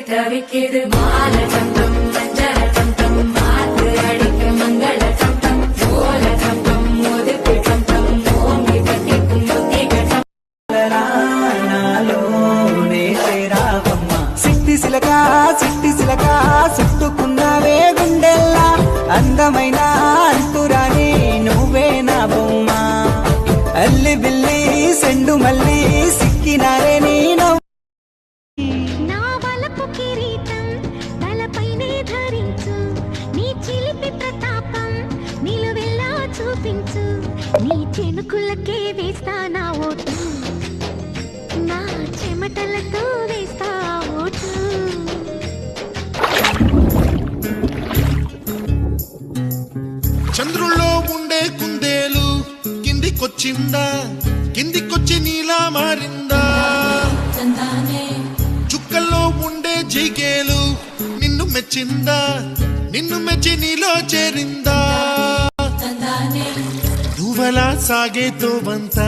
தவிக்குது மால சம்பம் மஞ்சள சம்பம் மாத்து அடிக்க மங்கள சம்பம் ஓல சம்பம் ஒதுக்கு சம்பம் ஓங்கி கட்டிக்கும் முத்திக నాలోనే చేరావమ్మ సిట్టి సిలక చుట్టుకున్నావే గుండెల్లా అందమైన అంతురాని నువ్వే నా బొమ్మ అల్లి బిల్లి సెండు మల్లి సిక్కినారే నేను నా వలపు కిరీటం తలపైనే ధరించు నీ చిలిపి ప్రతాపం నిలువెల్లా చూపించు నీ చెనుకులకే వేస్తా నా ఓటు నా చెమటలతో వేస్తా ఓటు చంద్రుల్లో ఉండే కుందేలు కిందికొచ్చి నీలా మారిందా చుక్కల్లో ఉండే జిగేలు నిన్ను మెచ్చి నీలో చేరిందా నువ్వలా సాగే తోవంత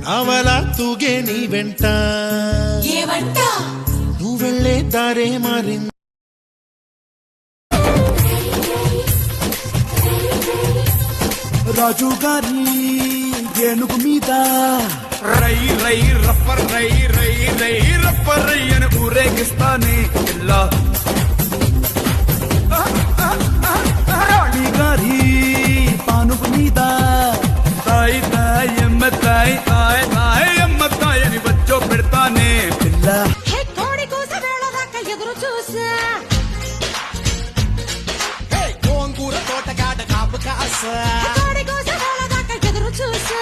నావలా తూగే నీ వెంట నువ్వెళ్ళే దారే మారింది రాజు గారి ఏనుగు మీద రై రై రప్పర్ రై రై రై రప్పర్ రై అని ఊరేగిస్తానే ఇలా రాణి గారి పానుపు మీద తాయి తాయి ఎమ్మ తాయి తాయి తాయి ఎమ్మ తాయి అని బచ్చో పెడతానే పిల్ల హే కోడి కూస వేళదాకా ఎదురు చూసా గోంగూర తోటగాడ కాపు కాస కోడి కూస వేళదాకా ఎదురు చూసా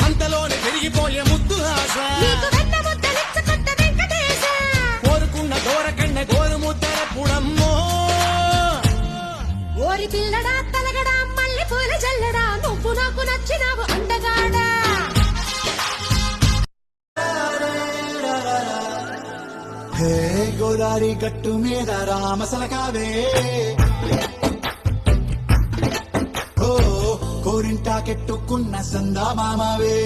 అంతలోనే పెరిగిపోయే ముద్దు ఆశ నీకు వెన్న ముద్దలిచ్చుకుంట వెంకటేశ కోరుకున్న దూరకన్న గోరు ముద్దర పుడమ్మో ఓరి పిల్లడా తలగడా మల్లె పూల జల్లడా నువ్వు నాకు నచ్చినావు అందగాడా హే గోదారి గట్టు మీద రామసలకావే ఓ కోరింటాకెట్టుకున్న సందా మామావే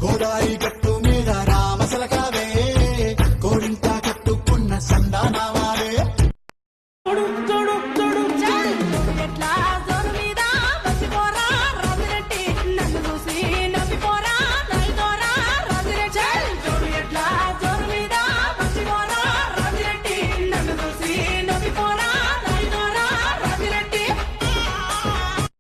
గోదారి గట్టు